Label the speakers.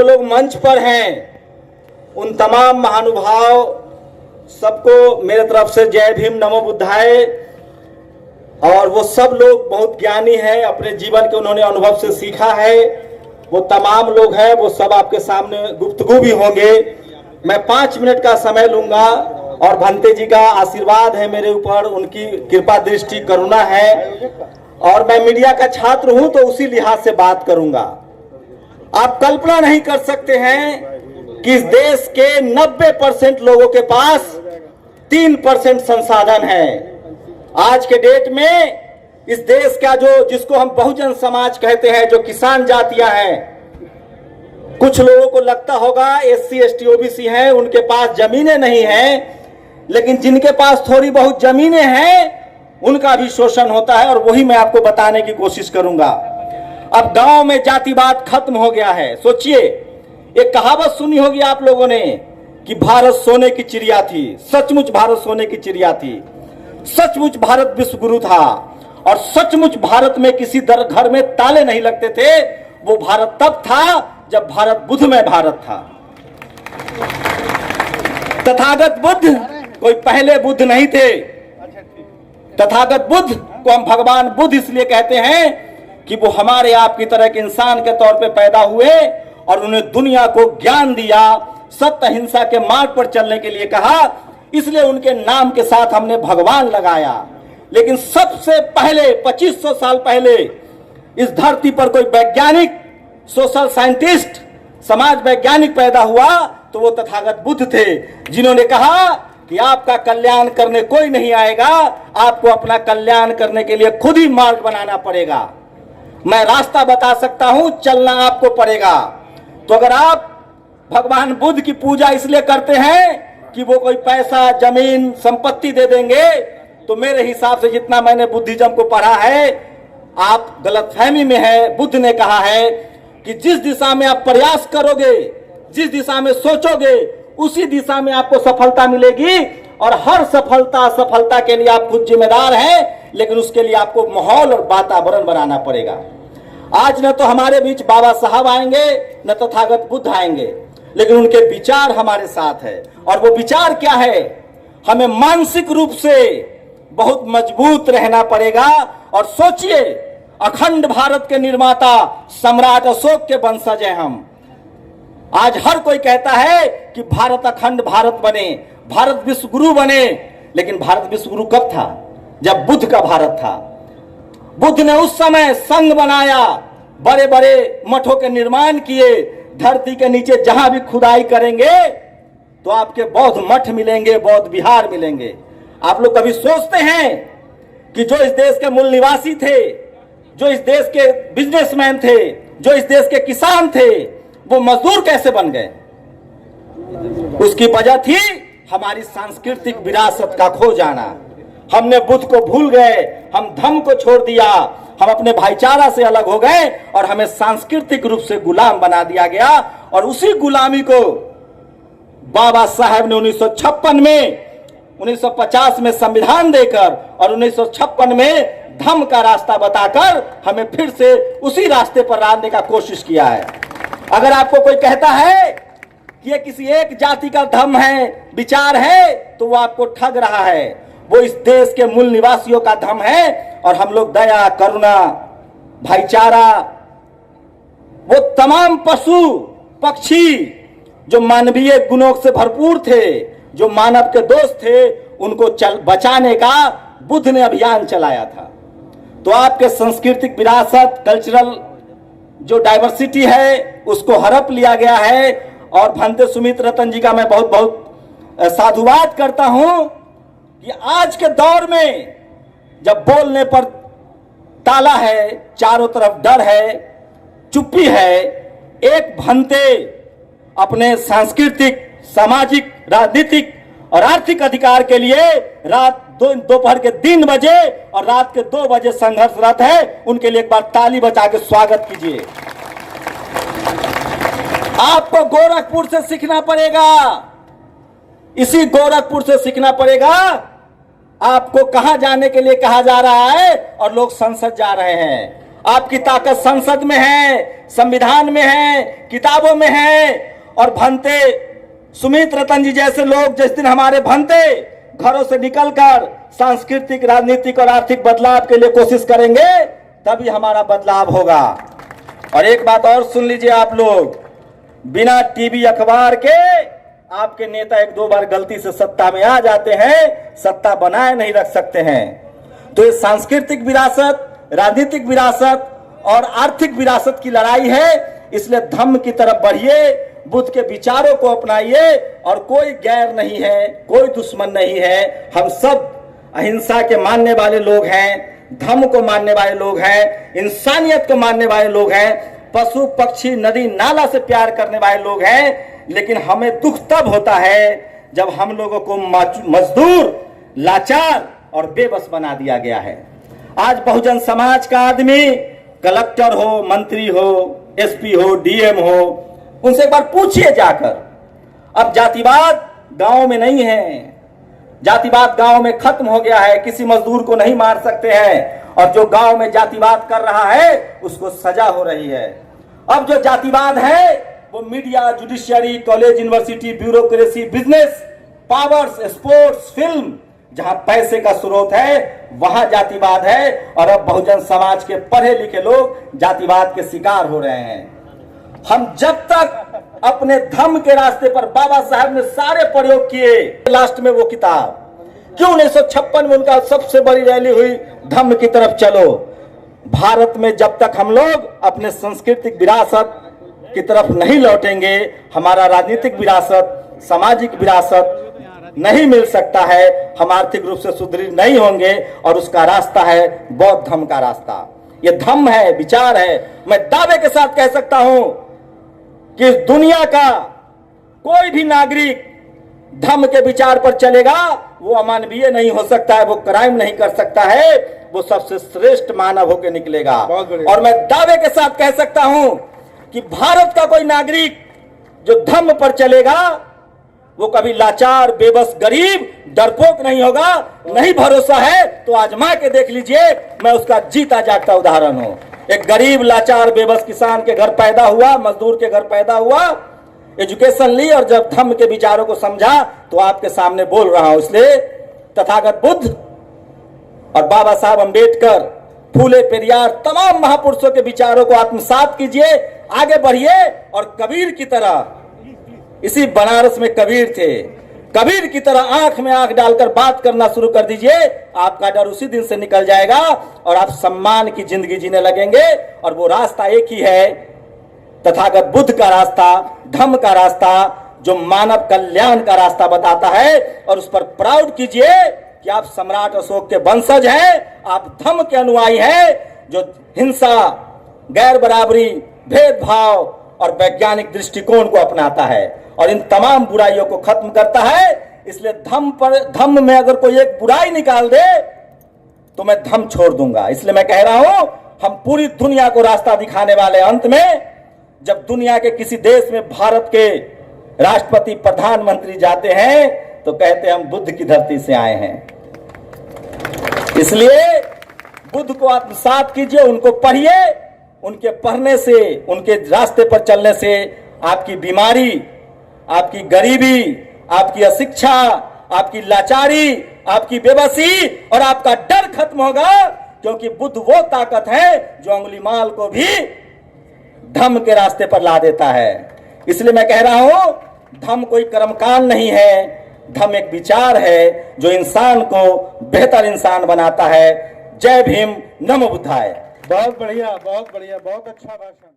Speaker 1: लोग मंच पर हैं उन तमाम महानुभाव सबको मेरे तरफ से जय भीम नमो बुद्धाय। और वो सब लोग बहुत ज्ञानी हैं, अपने जीवन के उन्होंने अनुभव से सीखा है। वो तमाम लोग हैं, वो सब आपके सामने गुफ्तगू भी होंगे। मैं 5 मिनट का समय लूंगा और भंते जी का आशीर्वाद है मेरे ऊपर, उनकी कृपा दृष्टि करुणा है और मैं मीडिया का छात्र हूं तो उसी लिहाज से बात करूंगा। आप कल्पना नहीं कर सकते हैं कि इस देश के 90% लोगों के पास 3% संसाधन है। आज के डेट में इस देश का जिसको हम बहुजन समाज कहते हैं, जो किसान जातियां हैं, कुछ लोगों को लगता होगा SC ST OBC हैं, उनके पास जमीनें नहीं हैं, लेकिन जिनके पास थोड़ी बहुत जमीनें हैं उनका भी शोषण होता है और वही मैं आपको बताने की कोशिश करूंगा। अब गांव में जातिवाद खत्म हो गया है। सोचिए, एक कहावत सुनी होगी आप लोगों ने कि भारत सोने की चिड़िया थी। सचमुच भारत सोने की चिड़िया थी, सचमुच भारत विश्व गुरु था और सचमुच भारत में किसी घर में ताले नहीं लगते थे। वो भारत तब था जब भारत बुद्धमय भारत था। तथागत बुद्ध कोई पहले बुद्ध नहीं थे। तथागत बुद्ध को हम भगवान बुद्ध इसलिए कहते हैं कि वो हमारे आपकी तरह के इंसान के तौर पे पैदा हुए और उन्हें दुनिया को ज्ञान दिया, सत्य अहिंसा के मार्ग पर चलने के लिए कहा, इसलिए उनके नाम के साथ हमने भगवान लगाया। लेकिन सबसे पहले 2500 साल पहले इस धरती पर कोई वैज्ञानिक, सोशल साइंटिस्ट, समाज वैज्ञानिक पैदा हुआ तो वो तथागत बुद्ध थे, जिन्होंने कहा कि आपका कल्याण करने कोई नहीं आएगा, आपको अपना कल्याण करने के लिए खुद ही मार्ग बनाना पड़ेगा। मैं रास्ता बता सकता हूं, चलना आपको पड़ेगा। तो अगर आप भगवान बुद्ध की पूजा इसलिए करते हैं कि वो कोई पैसा, जमीन, संपत्ति दे देंगे, तो मेरे हिसाब से जितना मैंने बुद्धिज्म को पढ़ा है, आप गलतफहमी में है। बुद्ध ने कहा है कि जिस दिशा में आप प्रयास करोगे, जिस दिशा में सोचोगे, उसी दिशा में आपको सफलता मिलेगी और हर सफलता के लिए आप खुद जिम्मेदार हैं, लेकिन उसके लिए आपको माहौल और वातावरण बनाना पड़ेगा। आज न तो हमारे बीच बाबा साहब आएंगे, न तथागत बुद्ध आएंगे, लेकिन उनके विचार हमारे साथ है। और वो विचार क्या है? हमें मानसिक रूप से बहुत मजबूत रहना पड़ेगा। और सोचिए, अखंड भारत के निर्माता सम्राट अशोक के वंशज हैं हम। आज हर कोई कहता है कि भारत अखंड भारत बने, भारत विश्व गुरु बने, लेकिन भारत विश्व गुरु कब था? जब बुद्ध का भारत था। बुद्ध ने उस समय संघ बनाया, बड़े बड़े मठों के निर्माण किए। धरती के नीचे जहां भी खुदाई करेंगे तो आपके बौद्ध मठ मिलेंगे, बौद्ध विहार मिलेंगे। आप लोग कभी सोचते हैं कि जो इस देश के मूल निवासी थे, जो इस देश के बिजनेसमैन थे, जो इस देश के किसान थे, वो मजदूर कैसे बन गए? उसकी वजह थी हमारी सांस्कृतिक विरासत का खो जाना। हमने बुद्ध को भूल गए, हम धर्म को छोड़ दिया, हम अपने भाईचारा से अलग हो गए और हमें सांस्कृतिक रूप से गुलाम बना दिया गया। और उसी गुलामी को बाबा साहब ने 1956 में, 1950 में संविधान देकर और 1956 में धर्म का रास्ता बताकर हमें फिर से उसी रास्ते पर लाने का कोशिश किया है। अगर आपको कोई कहता है कि ये किसी एक जाति का धर्म है, विचार है, तो वो आपको ठग रहा है। वो इस देश के मूल निवासियों का धर्म है और हम लोग दया, करुणा, भाईचारा, वो तमाम पशु पक्षी जो मानवीय गुणों से भरपूर थे, जो मानव के दोस्त थे, उनको बचाने का बुद्ध ने अभियान चलाया था। तो आपके सांस्कृतिक विरासत, कल्चरल जो डाइवर्सिटी है, उसको हड़प लिया गया है। और भंते सुमित रतन जी का मैं बहुत बहुत साधुवाद करता हूं कि आज के दौर में जब बोलने पर ताला है, चारों तरफ डर है, चुप्पी है, एक भंते अपने सांस्कृतिक, सामाजिक, राजनीतिक और आर्थिक अधिकार के लिए रात दोपहर के 3 बजे और रात के 2 बजे संघर्षरत है। उनके लिए एक बार ताली बजा के स्वागत कीजिए। आपको गोरखपुर से सीखना पड़ेगा, इसी गोरखपुर से सीखना पड़ेगा आपको कहां जाने के लिए कहा जा रहा है और लोग संसद जा रहे हैं। आपकी ताकत संसद में है, संविधान में है, किताबों में है। और भंते सुमित रतन जी जैसे लोग जिस दिन हमारे भंते घरों से निकलकर सांस्कृतिक, राजनीतिक और आर्थिक बदलाव के लिए कोशिश करेंगे, तभी हमारा बदलाव होगा। और एक बात और सुन लीजिए आप लोग, बिना टीवी अखबार के आपके नेता एक दो बार गलती से सत्ता में आ जाते हैं, सत्ता बनाए नहीं रख सकते हैं। तो ये सांस्कृतिक विरासत, राजनीतिक विरासत और आर्थिक विरासत की लड़ाई है। इसलिए धम्म की तरफ बढ़िए, बुद्ध के विचारों को अपनाइए। और कोई गैर नहीं है, कोई दुश्मन नहीं है, हम सब अहिंसा के मानने वाले लोग हैं, धम्म को मानने वाले लोग हैं, इंसानियत को मानने वाले लोग हैं, पशु पक्षी नदी नाला से प्यार करने वाले लोग हैं। लेकिन हमें दुख तब होता है जब हम लोगों को मजदूर, लाचार और बेबस बना दिया गया है। आज बहुजन समाज का आदमी कलेक्टर हो, मंत्री हो, एसपी हो, डीएम हो, उनसे एक बार पूछिए जाकर। अब जातिवाद गांव में नहीं है, जातिवाद गांव में खत्म हो गया है। किसी मजदूर को नहीं मार सकते हैं, और जो गांव में जातिवाद कर रहा है उसको सजा हो रही है। अब जो जातिवाद है वो media, judiciary, college, university, bureaucracy, business, powers, sports, film, जहां पैसे का स्रोत है वहां जातिवाद है। और अब बहुजन समाज के पढ़े लिखे लोग जातिवाद के शिकार हो रहे हैं। हम जब तक अपने धम्म के रास्ते पर, बाबा साहब ने सारे प्रयोग किए, लास्ट में वो किताब, क्यों 1956 में उनका सबसे बड़ी रैली हुई, धम्म की तरफ चलो। भारत में जब तक हम लोग अपने सांस्कृतिक विरासत की तरफ नहीं लौटेंगे, हमारा राजनीतिक विरासत, सामाजिक विरासत नहीं मिल सकता है, हम आर्थिक रूप से सुदृढ़ नहीं होंगे। और उसका रास्ता है बौद्ध धम्म का रास्ता। ये धम्म है, विचार है। मैं दावे के साथ कह सकता हूं कि इस दुनिया का कोई भी नागरिक धम्म के विचार पर चलेगा, वो अमानवीय नहीं हो सकता है, वो क्राइम नहीं कर सकता है, वो सबसे श्रेष्ठ मानव होकर निकलेगा। और मैं दावे के साथ कह सकता हूं कि भारत का कोई नागरिक जो धम्म पर चलेगा वो कभी लाचार, बेबस, गरीब, डरपोक नहीं होगा। नहीं भरोसा है तो आजमा के देख लीजिए, मैं उसका जीता जागता उदाहरण हूं। एक गरीब, लाचार, बेबस किसान के घर पैदा हुआ, मजदूर के घर पैदा हुआ, एजुकेशन ली, और जब धम्म के विचारों को समझा तो आपके सामने बोल रहा हूं। इसलिए तथागत बुद्ध और बाबा साहब अंबेडकर, फूले पेरियार, तमाम महापुरुषों के विचारों को आत्मसात कीजिए, आगे बढ़िए। और कबीर की तरह, इसी बनारस में कबीर थे, कबीर की तरह आंख में आंख डालकर बात करना शुरू कर दीजिए। आपका डर उसी दिन से निकल जाएगा और आप सम्मान की जिंदगी जीने लगेंगे। और वो रास्ता एक ही है, तथागत बुद्ध का रास्ता, धम्म का रास्ता, जो मानव कल्याण का रास्ता बताता है। और उस पर प्राउड कीजिए कि आप सम्राट अशोक के वंशज हैं, आप धम्म के अनुयायी हैं, जो हिंसा, गैर बराबरी, भेदभाव और वैज्ञानिक दृष्टिकोण को अपनाता है और इन तमाम बुराइयों को खत्म करता है। इसलिए धम्म में अगर कोई एक बुराई निकाल दे तो मैं धम्म छोड़ दूंगा। इसलिए मैं कह रहा हूं, हम पूरी दुनिया को रास्ता दिखाने वाले। अंत में जब दुनिया के किसी देश में भारत के राष्ट्रपति, प्रधानमंत्री जाते हैं तो कहते हैं हम बुद्ध की धरती से आए हैं। इसलिए बुद्ध को आत्मसात कीजिए, उनको पढ़िए। उनके पढ़ने से, उनके रास्ते पर चलने से आपकी बीमारी, आपकी गरीबी, आपकी अशिक्षा, आपकी लाचारी, आपकी बेबसी और आपका डर खत्म होगा। क्योंकि बुद्ध वो ताकत है जो अंगुलीमाल को भी धम्म के रास्ते पर ला देता है। इसलिए मैं कह रहा हूं, धम्म कोई कर्मकांड नहीं है, धम्म एक विचार है जो इंसान को बेहतर इंसान बनाता है। जय भीम, नमो बुद्धाय।
Speaker 2: बहुत बढ़िया, बहुत बढ़िया, बहुत अच्छा भाषण।